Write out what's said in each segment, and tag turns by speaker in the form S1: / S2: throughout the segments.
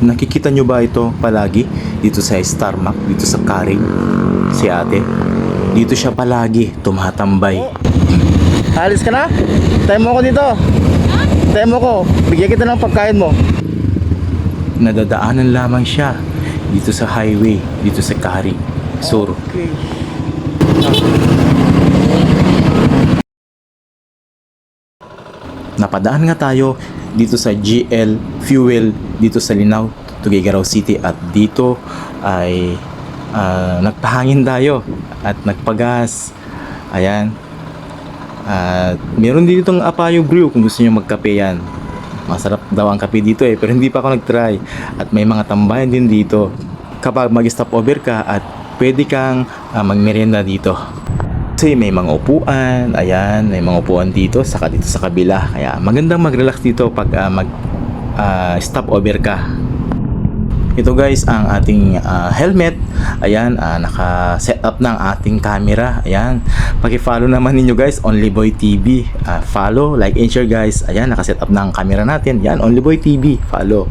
S1: Nakikita nyo ba ito palagi? Dito sa Starmac, dito sa Carig, si ate. Dito siya palagi tumatambay.
S2: Alis ka na? Tayo mo ako dito. Tayo mo ko. Bigyan kita ng pagkain mo.
S1: Nadadaanan lamang siya dito sa highway, dito sa Carig, Sur.
S2: Okay.
S1: Napadaan nga tayo dito sa GL Fuel dito sa Linao, Tuguegarao City, at dito ay nagpahangin tayo at nagpagas. Ayan. At meron din itong Apayo Brew kung gusto niyo magkape yan. Masarap daw ang kape dito pero hindi pa ako nag-try. At may mga tambayan din dito kapag mag-stop over ka at pwede kang magmerienda dito. Kasi may mga upuan, ayan, may mga upuan dito, saka dito sa kabila. Kaya magandang mag-relax dito pag stop over ka. Ito guys ang ating helmet. Ayan, naka-set up na ang ating camera. Ayan, paki-follow naman ninyo guys, Onlyboy TV. Follow, like, and share guys. Ayan, naka-set up na ang camera natin. Yan, Onlyboy TV, follow.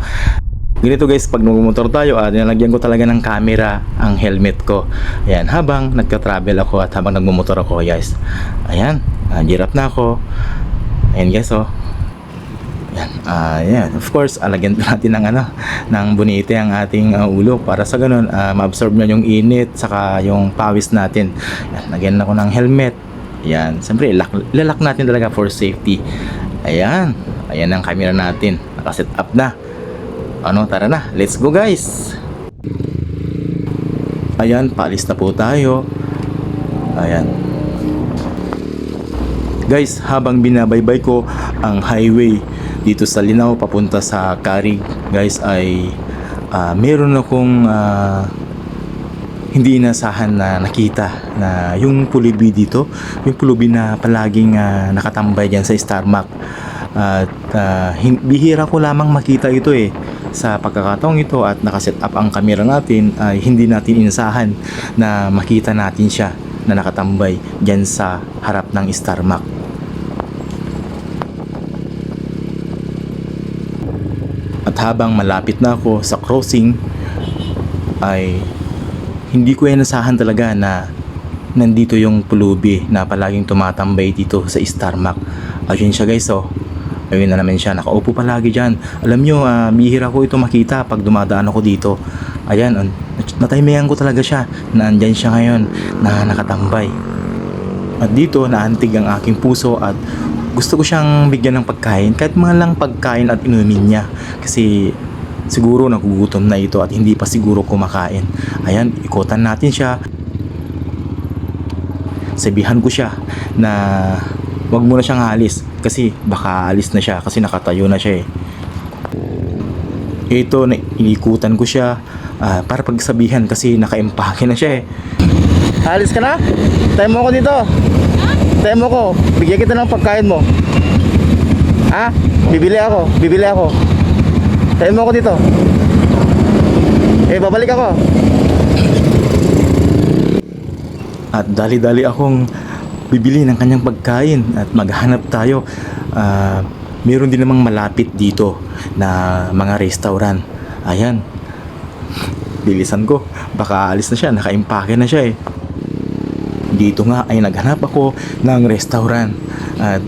S1: Ganito guys, pag nagmumotor tayo, nilagyan ko talaga ng camera ang helmet ko. Ayan, habang nagka-travel ako at habang nagmumotor ako guys. Ayan, girap na ako. Ayan guys, oh. Ayan, of course, alagyan natin ng ng bonete ang ating ulo para sa ganun ma-absorb na yung init saka yung pawis natin. Ayan, lagyan ako ng helmet. Ayan, siyempre lalak natin talaga for safety. Ayan, ayan ang camera natin, naka-set up na. Tara na, let's go guys. Ayan, paalis na po tayo. Ayan guys, habang binabaybay ko ang highway dito sa Linao papunta sa Carig guys, ay meron akong hindi inasahan na nakita na yung pulubi dito, yung pulubi na palaging nakatambay dyan sa Starmac. At bihira ko lamang makita ito sa pagkakataong ito, at nakaset up ang camera natin ay hindi natin inasahan na makita natin siya na nakatambay dyan sa harap ng Starmac. At habang malapit na ako sa crossing ay hindi ko inasahan talaga na nandito yung pulubi na palaging tumatambay dito sa Starmac. Ayun siya guys, oh. Ayun na naman siya, nakaupo palagi dyan. Alam nyo, bihira ko ito makita pag dumadaan ako dito. Ayan, nataymayan ko talaga siya na andyan siya ngayon na nakatambay. At dito naantig ang aking puso at gusto ko siyang bigyan ng pagkain, kahit mga lang pagkain at inumin niya, kasi siguro nagugutom na ito at hindi pa siguro kumakain. Ayan, ikutan natin siya. Sabihan ko siya na wag mo na siyang alis kasi baka alis na siya kasi nakatayo na siya Ito, inikutan ko siya para pagsabihan kasi nakaimpake na siya
S2: Alis ka na? Tayo mo ako dito. Tayo mo ko. Bigyan kita ng pagkain mo. Bibili ako. Tayo mo ako dito. Babalik ako.
S1: At dali-dali akong bibili ng kanyang pagkain at maghanap tayo. Meron din namang malapit dito na mga restaurant. Ayan, bilisan ko, baka alis na siya, nakaimpake na siya Dito nga ay naghanap ako ng restaurant at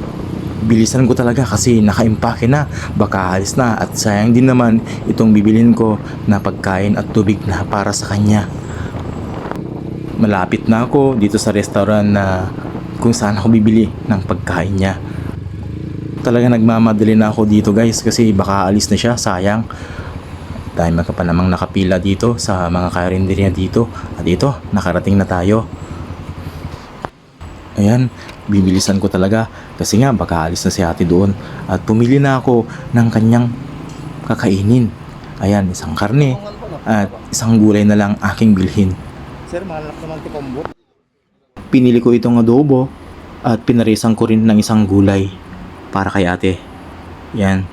S1: bilisan ko talaga kasi nakaimpake na, baka alis na, at sayang din naman itong bibilin ko na pagkain at tubig na para sa kanya. Malapit na ako dito sa restaurant na kung saan ako bibili ng pagkain niya. Talaga nagmamadali na ako dito guys kasi baka alis na siya, sayang. Dahil ka pa namang nakapila dito sa mga karinderya dito. At ito, nakarating na tayo. Ayan, bibilisan ko talaga kasi nga baka alis na si ate doon. At pumili na ako ng kanyang kakainin. Ayan, isang karne at isang gulay na lang aking bilhin.
S2: Sir, mahalap naman tikombo.
S1: Pinili ko itong adobo at pinarisan ko rin ng isang gulay para kay ate. Yan.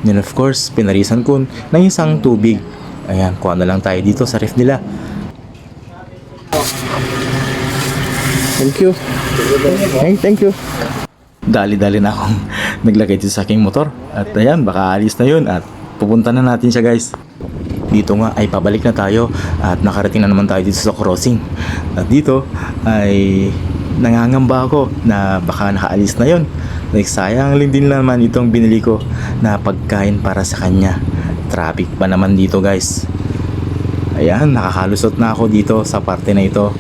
S1: Then of course, pinarisan ko ng isang tubig. Ayan, kuha na lang tayo dito sa ref nila.
S2: Thank you. Thank you.
S1: Dali-dali na akong naglagay dito sa aking motor. At ayan, baka alis na yun at pupunta na natin siya guys. dito nga ay pabalik na tayo at nakarating na naman tayo dito sa crossing. At dito ay nangangamba ako na baka nakaalis na yon. Like sayang lang din naman itong binili ko na pagkain para sa kanya. Traffic pa naman dito guys. Ayan, nakakalusot na ako dito sa parte na ito.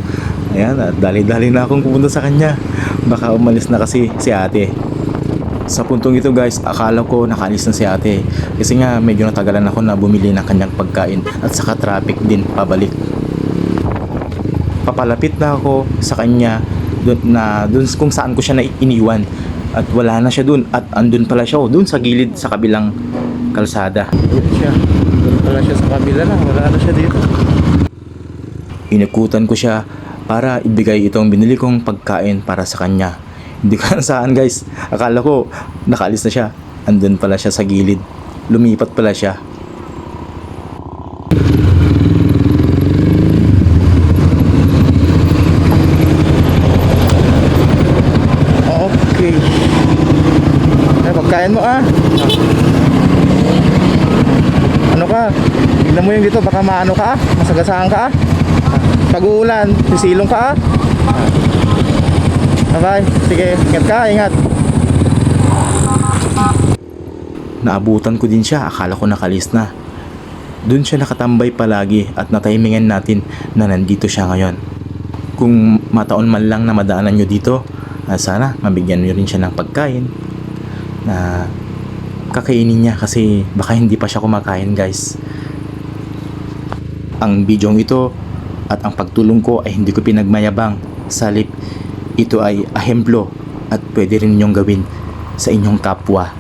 S1: Ayan, at dali-dali na akong pupunta sa kanya. Baka umalis na kasi si ate. Sa puntong ito guys, akala ko nakaalis na si ate. Kasi nga medyo natagalan ako na bumili ng kanyang pagkain at saka traffic din pabalik. Papalapit na ako sa kanya dun kung saan ko siya iniwan. At wala na siya dun at andun pala siya dun sa gilid sa kabilang kalsada.
S2: Doon siya. Doon pala siya sa kabila na. Wala na siya dito.
S1: Inikutan ko siya para ibigay itong binili kong pagkain para sa kanya. Hindi ko saan guys. Akala ko nakaalis na siya. Andun pala siya sa gilid. Lumipat pala siya.
S2: Okay. Ay, pagkain mo Ano ka? Tignan mo yung dito, baka maano ka masagasaan ka Pag uulan, sisilong ka Bye-bye. Sige, ingat ka, ingat.
S1: Naabutan ko din siya. Akala ko nakalis na. Doon siya nakatambay palagi at natimingan natin na nandito siya ngayon. Kung mataon man lang na madaanan nyo dito, sana mabigyan nyo rin siya ng pagkain na kakainin niya kasi baka hindi pa siya kumakain guys. Ang bidyong ito at ang pagtulong ko ay hindi ko pinagmayabang. Salip, ito ay ahemplo at pwede rin ninyong gawin sa inyong kapwa.